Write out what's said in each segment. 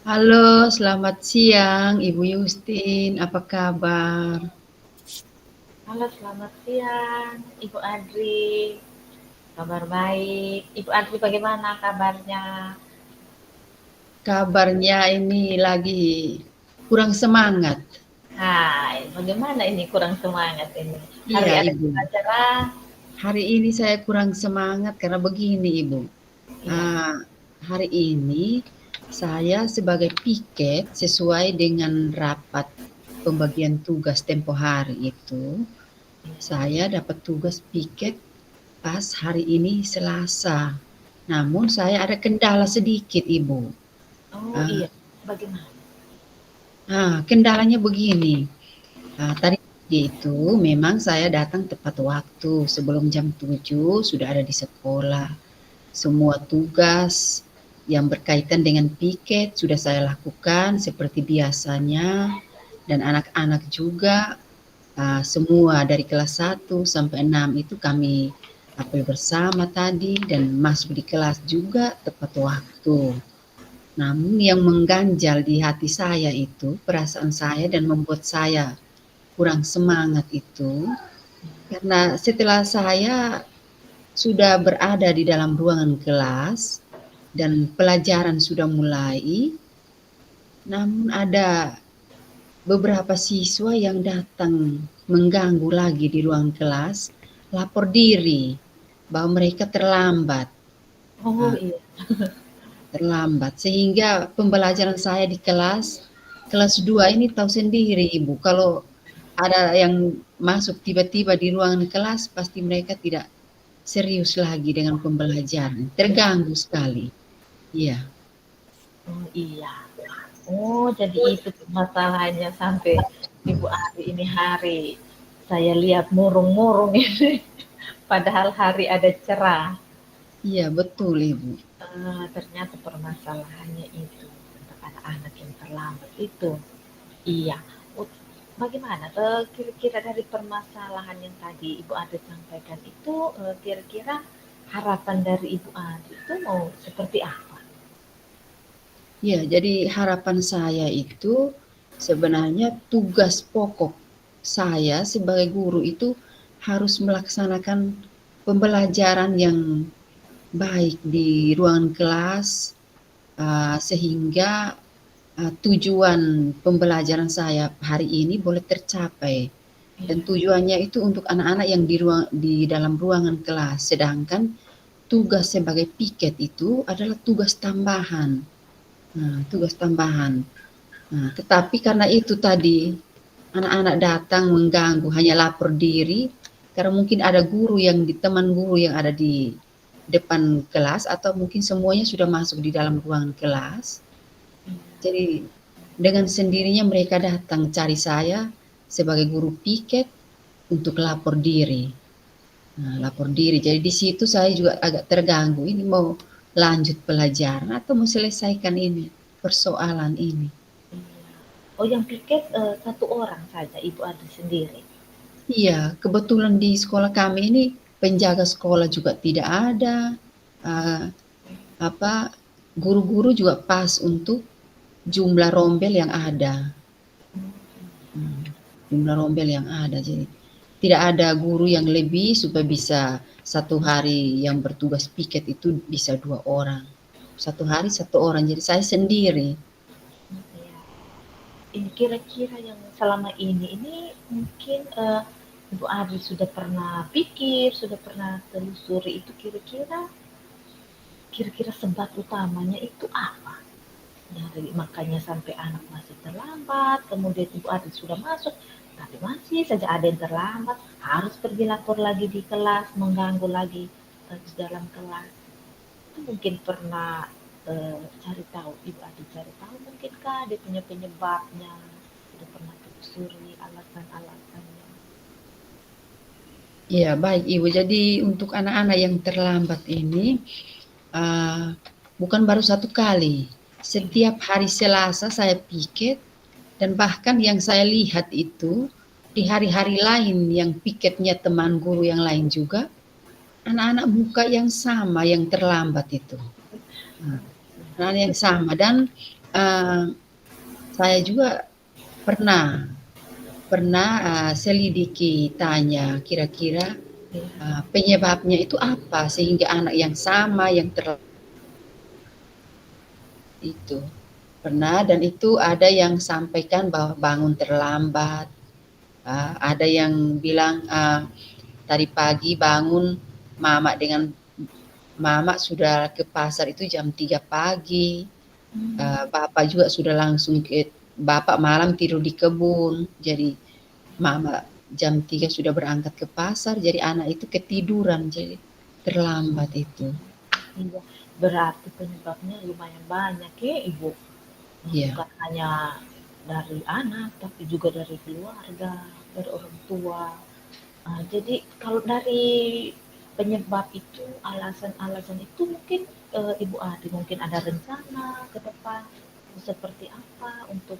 Halo, selamat siang Ibu Yustin, apa kabar? Halo, selamat siang, Ibu Adri. Kabar baik. Ibu Adri bagaimana kabarnya? Kabarnya ini lagi kurang semangat. Hai, bagaimana ini kurang semangat ini? Hari Iya ada Ibu, cerah cerah. hari ini saya kurang semangat karena begini Ibu. Iya. Ah, hari ini saya sebagai piket sesuai dengan rapat pembagian tugas tempo hari itu, saya dapat tugas piket pas hari ini Selasa. Namun saya ada kendala sedikit Ibu. Oh Ah, iya, bagaimana? Kendalanya begini, tadi pagi itu memang saya datang tepat waktu, sebelum jam 7 sudah ada di sekolah. Semua tugas yang berkaitan dengan piket sudah saya lakukan seperti biasanya dan anak-anak juga, semua dari kelas 1 sampai 6 itu kami apel bersama tadi dan masuk di kelas juga tepat waktu. Namun yang mengganjal di hati saya itu, perasaan saya dan membuat saya kurang semangat itu, karena setelah saya sudah berada di dalam ruangan kelas dan pelajaran sudah mulai, namun ada beberapa siswa yang datang mengganggu lagi di ruang kelas, lapor diri bahwa mereka terlambat. Oh Nah, iya. terlambat sehingga pembelajaran saya di kelas 2 ini tahu sendiri Ibu, kalau ada yang masuk tiba-tiba di ruangan kelas pasti mereka tidak serius lagi dengan pembelajaran, terganggu sekali. Iya, Oh iya. Oh, jadi itu masalahnya sampai Ibu Adri ini hari. Saya lihat murung-murung ini. Padahal hari ada cerah. iya betul Ibu. Ternyata permasalahannya itu untuk anak-anak yang terlambat itu. Iya. Oh, bagaimana, kira-kira dari permasalahan yang tadi Ibu Adri sampaikan itu, kira-kira harapan dari Ibu Adri itu mau seperti apa? Iya, jadi harapan saya itu sebenarnya tugas pokok saya sebagai guru itu harus melaksanakan pembelajaran yang baik di ruangan kelas, sehingga tujuan pembelajaran saya hari ini boleh tercapai. Dan Iya, tujuannya itu untuk anak-anak yang di dalam ruangan kelas, sedangkan tugas sebagai piket itu adalah tugas tambahan. Tugas tambahan. Tetapi karena itu tadi anak-anak datang mengganggu, hanya lapor diri, karena mungkin ada teman guru yang ada di depan kelas atau mungkin semuanya sudah masuk di dalam ruangan kelas. Jadi dengan sendirinya mereka datang cari saya sebagai guru piket untuk lapor diri. Lapor diri. Jadi di situ saya juga agak terganggu. Ini mau lanjut pelajaran atau mau selesaikan ini persoalan ini. iya. Oh, yang piket, satu orang saja, Ibu Adri sendiri? Iya, kebetulan di sekolah kami ini penjaga sekolah juga tidak ada. eh, apa Guru-guru juga pas untuk jumlah rombel yang ada. Hmm, Jumlah rombel yang ada. Jadi tidak ada guru yang lebih supaya bisa satu hari yang bertugas piket itu bisa 2 orang. Satu hari 1 orang. Jadi saya sendiri. Iya. Ini kira-kira yang selama ini mungkin, Ibu Adri sudah pernah pikir, sudah pernah telusuri itu kira-kira sebab utamanya itu apa? Dari makanya sampai anak masih terlambat, kemudian Ibu Adri sudah masuk, tapi masih saja ada yang terlambat, harus pergi lapor lagi di kelas, mengganggu lagi di dalam kelas. Itu mungkin pernah cari tahu, Ibu Adri cari tahu mungkinkah dia punya penyebabnya, sudah pernah telusuri alasan-alasannya. Iya, baik Ibu. Jadi untuk anak-anak yang terlambat ini, bukan baru satu kali. Iya, Setiap hari Selasa saya piket, dan bahkan yang saya lihat itu di hari-hari lain yang piketnya teman guru yang lain juga, anak-anak muka yang sama yang terlambat itu. Nah, anak-anak yang sama dan uh, saya juga pernah pernah selidiki tanya kira-kira iya, penyebabnya itu apa sehingga anak yang sama yang terlambat itu. Pernah dan itu ada yang sampaikan bahwa bangun terlambat, ada yang bilang tadi pagi bangun mama dengan mama sudah ke pasar itu jam 3 pagi, mmm, bapak juga sudah langsung bapak malam tidur di kebun, jadi mama jam 3 sudah berangkat ke pasar, jadi anak itu ketiduran, jadi terlambat itu. iya. Berarti penyebabnya lumayan banyak ya, Ibu, Iya, bukan hanya dari anak, tapi juga dari keluarga, dari orang tua. Jadi kalau dari penyebab itu, alasan-alasan itu mungkin, Ibu Ade mungkin ada rencana ke depan seperti apa untuk,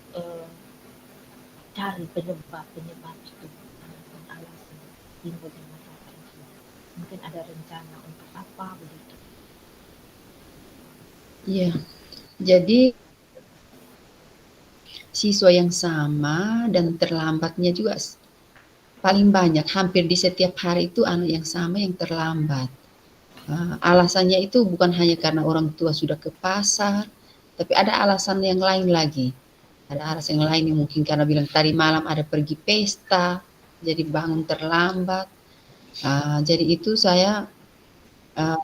cari penyebab-penyebab itu, alasan-alasan timbulnya masalah itu. Mungkin ada rencana untuk apa begitu. iya. Jadi siswa yang sama dan terlambatnya juga paling banyak, hampir di setiap hari itu anak yang sama yang terlambat. Alasannya itu bukan hanya karena orang tua sudah ke pasar, tapi ada alasan yang lain lagi. Ada alasan yang lain yang mungkin karena bilang tadi malam ada pergi pesta, jadi bangun terlambat. Jadi itu saya uh,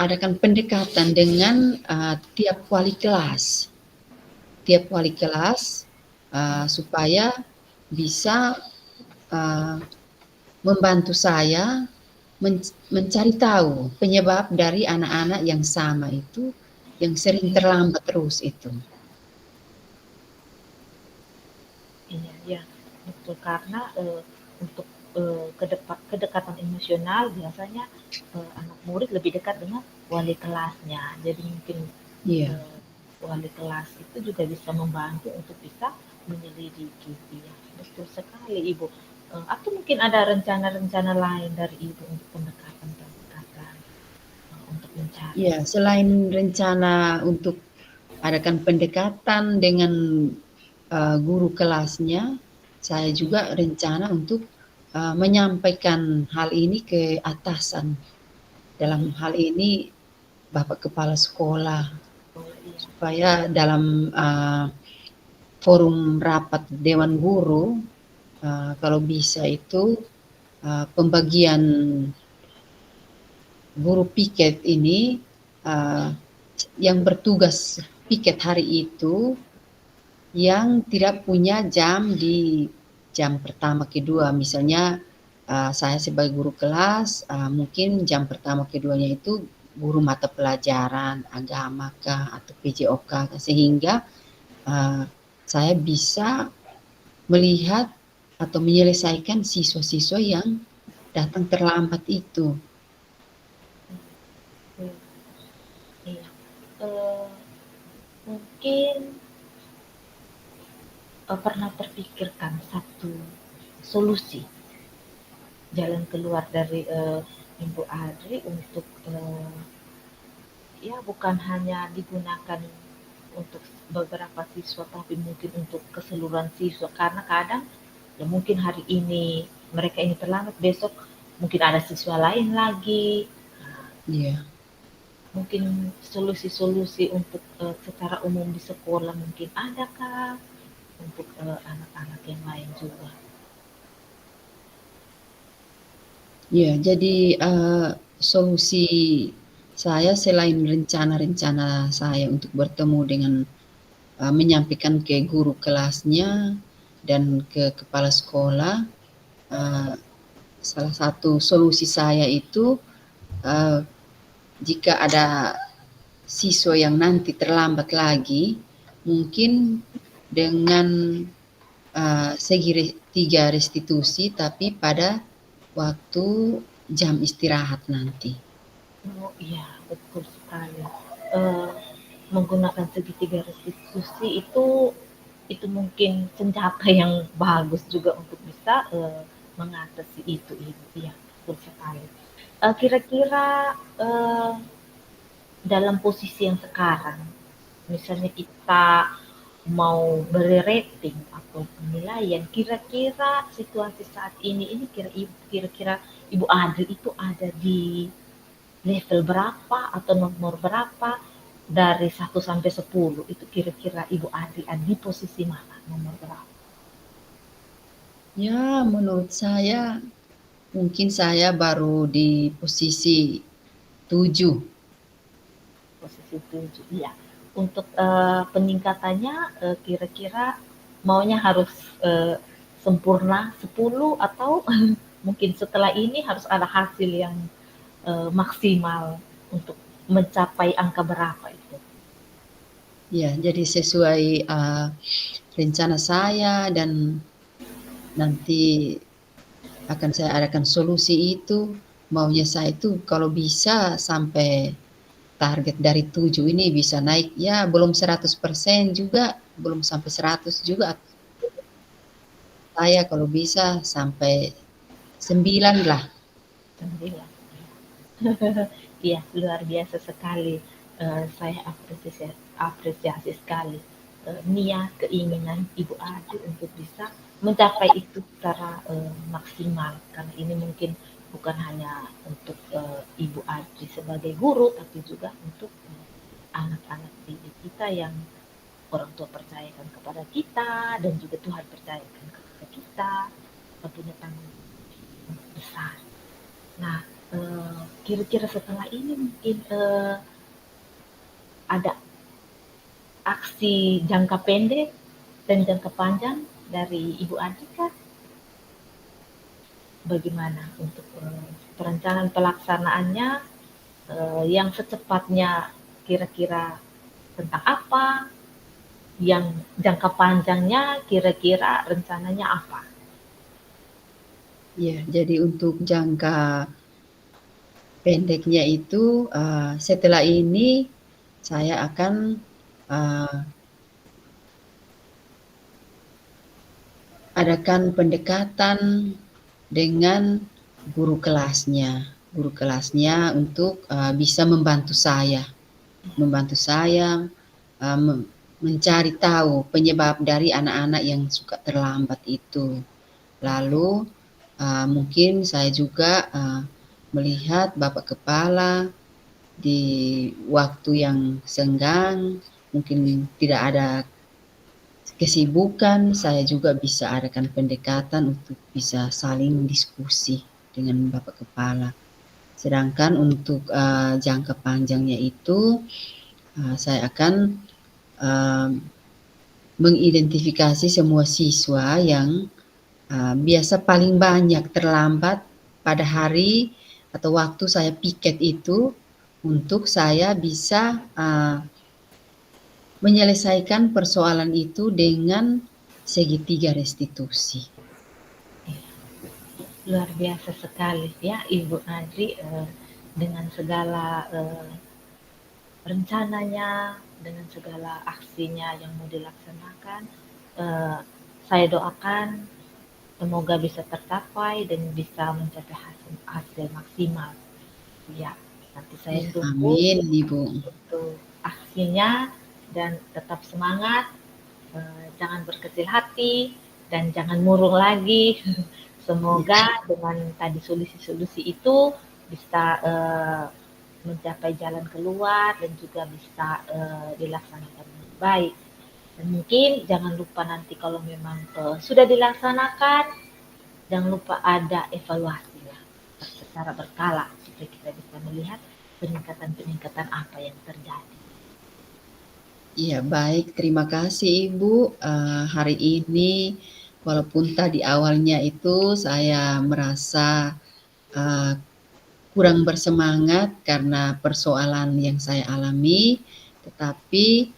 adakan pendekatan dengan tiap wali kelas. Tiap wali kelas supaya bisa uh, membantu saya mencari tahu penyebab dari anak-anak yang sama itu, yang sering Iya, terlambat terus itu. iya, iya, betul karena untuk kedekatan emosional biasanya anak murid lebih dekat dengan wali kelasnya. Jadi mungkin Iya, eh, wali kelas itu juga bisa membantu untuk bisa menyelidiki. Iya, betul sekali Ibu. Atau mungkin ada rencana-rencana lain dari Ibu untuk pendekatan-pendekatan untuk mencari. iya. Selain rencana untuk adakan pendekatan dengan guru kelasnya, saya juga rencana untuk menyampaikan hal ini ke atasan. Dalam hal ini Bapak Kepala Sekolah, Oh, iya, supaya dalam forum rapat Dewan Guru, kalau bisa itu pembagian guru piket ini uh, yang bertugas piket hari itu yang tidak punya jam di jam pertama kedua, misalnya saya sebagai guru kelas mungkin jam pertama keduanya itu guru mata pelajaran agama kah atau PJOK kah, sehingga uh, saya bisa melihat atau menyelesaikan siswa-siswa yang datang terlambat itu. iya, iya. Eh, Mungkin pernah terpikirkan satu solusi jalan keluar dari Ibu Adri untuk ya bukan hanya digunakan untuk beberapa siswa tapi mungkin untuk keseluruhan siswa karena kadang ya mungkin hari ini mereka ini terlambat besok mungkin ada siswa lain lagi. Nah, Iya. mungkin solusi-solusi untuk secara umum di sekolah mungkin adakah untuk anak-anak yang lain juga. Ya, jadi solusi saya selain rencana-rencana saya untuk bertemu dengan menyampaikan ke guru kelasnya dan ke kepala sekolah, uh, salah satu solusi saya itu uh, jika ada siswa yang nanti terlambat lagi, mungkin dengan segi 3 restitusi, tapi pada waktu jam istirahat nanti. Oh iya, betul sekali. Eee, Menggunakan segitiga restitusi itu mungkin senjata yang bagus juga untuk bisa, mengatasi itu, iya, betul sekali. Kira-kira, dalam posisi yang sekarang, misalnya kita mau beri rating atau penilaian, kira-kira situasi saat ini kira-kira Ibu Adri itu ada di level berapa atau nomor berapa dari 1 sampai 10 itu kira-kira Ibu Adri ada di posisi mana? Nomor berapa? Ya, menurut saya mungkin saya baru di posisi 7. Posisi 7. Iya. Untuk peningkatannya kira-kira maunya harus sempurna 10 atau mungkin setelah ini harus ada hasil yang maksimal untuk mencapai angka berapa itu? Ya, jadi sesuai rencana saya dan nanti akan saya adakan solusi itu, maunya saya itu kalau bisa sampai target dari 7 ini bisa naik, ya belum 100% juga, belum sampai 100 juga. Saya kalau bisa sampai 9 lah. 9. Iya, luar biasa sekali. Saya apresiasi sekali niat, keinginan Ibu Adi untuk bisa mencapai itu secara maksimal. Karena ini mungkin bukan hanya untuk Ibu Adi sebagai guru, tapi juga untuk anak-anak didik kita yang orang tua percayakan kepada kita dan juga Tuhan percayakan kepada kita, punya tanggung jawab besar. Nah, kira-kira setelah ini mungkin ada aksi jangka pendek dan jangka panjang dari Ibu Adika. Bagaimana untuk perencanaan pelaksanaannya yang secepatnya kira-kira tentang apa? Yang jangka panjangnya kira-kira rencananya apa? Ya, jadi untuk jangka pendeknya itu setelah ini saya akan adakan pendekatan dengan guru kelasnya untuk bisa membantu saya mencari tahu penyebab dari anak-anak yang suka terlambat itu. Lalu mungkin saya juga melihat Bapak Kepala di waktu yang senggang, mungkin tidak ada kesibukan, saya juga bisa adakan pendekatan untuk bisa saling diskusi dengan Bapak Kepala. Sedangkan untuk jangka panjangnya itu saya akan mengidentifikasi semua siswa yang biasa paling banyak terlambat pada hari atau waktu saya piket itu, untuk saya bisa menyelesaikan persoalan itu dengan segitiga restitusi. Luar biasa sekali ya Ibu Adri dengan segala rencananya, dengan segala aksinya yang mau dilaksanakan. Saya doakan semoga bisa tercapai dan bisa mencapai hasil maksimal. Ya, nanti saya Ya, tunggu amin Ibu. untuk aksinya dan tetap semangat, jangan berkecil hati dan jangan murung lagi. Semoga dengan tadi solusi-solusi itu bisa mencapai jalan keluar dan juga bisa dilaksanakan dengan baik. Dan mungkin jangan lupa nanti kalau memang sudah dilaksanakan, jangan lupa ada evaluasi ya secara berkala supaya kita bisa melihat peningkatan-peningkatan apa yang terjadi. Iya, baik, terima kasih Ibu. Hari ini walaupun tadi awalnya itu saya merasa kurang bersemangat karena persoalan yang saya alami, tetapi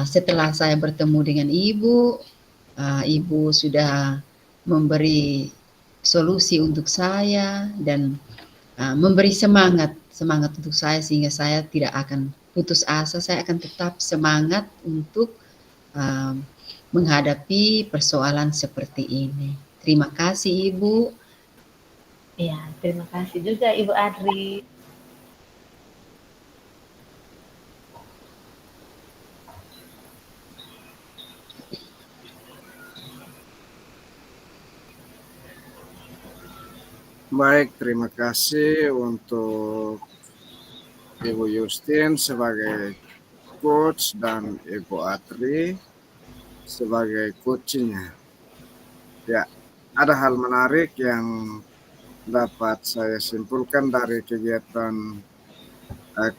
setelah saya bertemu dengan Ibu, Ibu sudah memberi solusi untuk saya dan memberi semangat untuk saya sehingga saya tidak akan putus asa, saya akan tetap semangat untuk uh, menghadapi persoalan seperti ini. Terima kasih Ibu. Iya, terima kasih juga Ibu Adri. Baik, terima kasih untuk Ibu Justin sebagai coach dan Ibu Adri sebagai coachnya. Ya, ada hal menarik yang dapat saya simpulkan dari kegiatan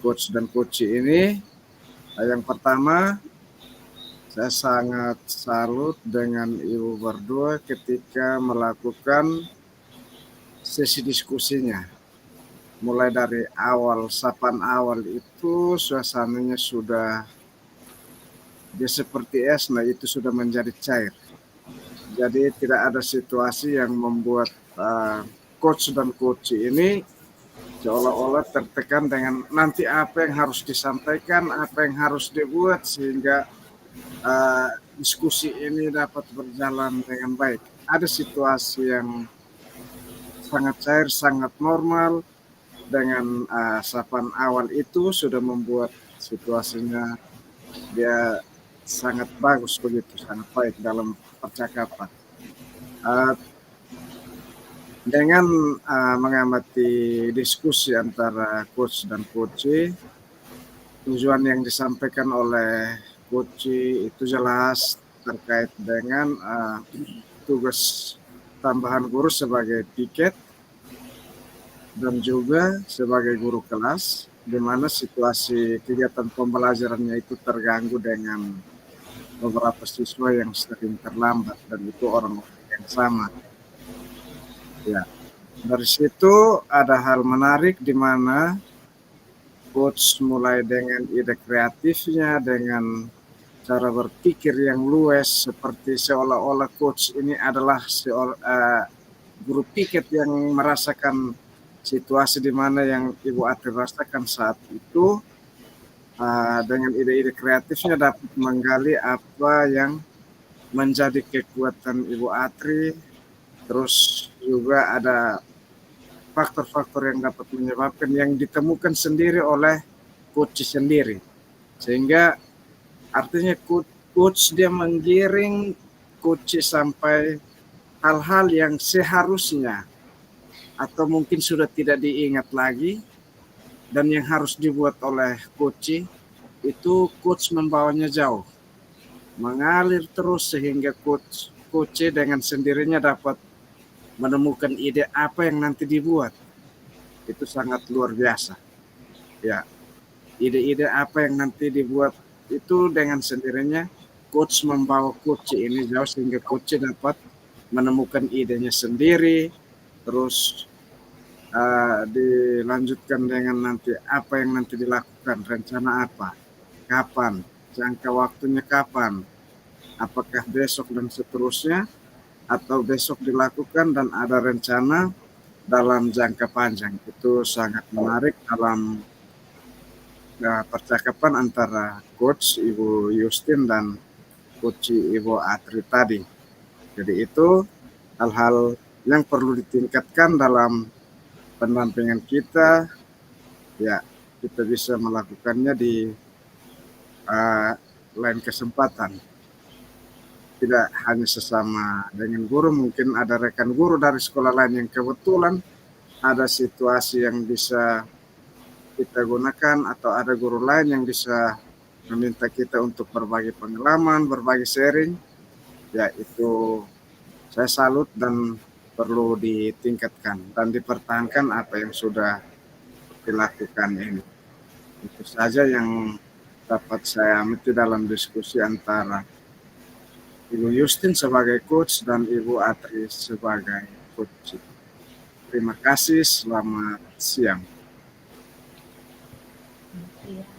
coach dan coach ini. Yang pertama, saya sangat salut dengan Ibu berdua ketika melakukan sesi diskusinya. Mulai dari awal, sapaan awal itu suasananya sudah dia seperti es, nah itu sudah menjadi cair. Jadi tidak ada situasi yang membuat coach dan coach ini seolah-olah tertekan dengan nanti apa yang harus disampaikan, apa yang harus dibuat sehingga diskusi ini dapat berjalan dengan baik. Ada situasi yang sangat cair, sangat normal. Dengan sapaan awal itu sudah membuat situasinya dia sangat bagus begitu, sangat baik dalam percakapan. Dengan mengamati diskusi antara coach dan coach, tujuan yang disampaikan oleh coach itu jelas terkait dengan tugas tambahan guru sebagai piket dan juga sebagai guru kelas, di mana situasi kegiatan pembelajarannya itu terganggu dengan beberapa siswa yang sering terlambat dan itu orang-orang yang sama. Ya, dari situ ada hal menarik di mana coach mulai dengan ide kreatifnya, dengan cara berpikir yang luas, seperti seolah-olah coach ini adalah guru piket yang merasakan situasi di mana yang Ibu Atri rasakan saat itu, dengan ide-ide kreatifnya dapat menggali apa yang menjadi kekuatan Ibu Atri, terus juga ada faktor-faktor yang dapat menyebabkan yang ditemukan sendiri oleh coach sendiri, sehingga artinya coach dia menggiring coach sampai hal-hal yang seharusnya atau mungkin sudah tidak diingat lagi dan yang harus dibuat oleh coach itu coach membawanya jauh, mengalir terus sehingga coach dengan sendirinya dapat menemukan ide apa yang nanti dibuat. Itu sangat luar biasa. Ya, ide-ide apa yang nanti dibuat itu dengan sendirinya coach membawa coach ini jauh sehingga coach dapat menemukan idenya sendiri. Terus dilanjutkan dengan nanti apa yang nanti dilakukan, rencana apa, kapan, jangka waktunya kapan, apakah besok dan seterusnya, atau besok dilakukan dan ada rencana dalam jangka panjang. Itu sangat menarik dalam percakapan antara coach Ibu Justin dan coach Ibu Atri tadi. Jadi itu hal-hal yang perlu ditingkatkan dalam pendampingan kita. Ya, kita bisa melakukannya di lain kesempatan. Tidak hanya sesama dengan guru, mungkin ada rekan guru dari sekolah lain yang kebetulan ada situasi yang bisa kita gunakan, atau ada guru lain yang bisa meminta kita untuk berbagi pengalaman, berbagi sharing. Ya, itu saya salut dan perlu ditingkatkan dan dipertahankan apa yang sudah dilakukan ini. Itu saja yang dapat saya amati dalam diskusi antara Ibu Justin sebagai coach dan Ibu Atri sebagai coach. Terima kasih, selamat siang. Iya.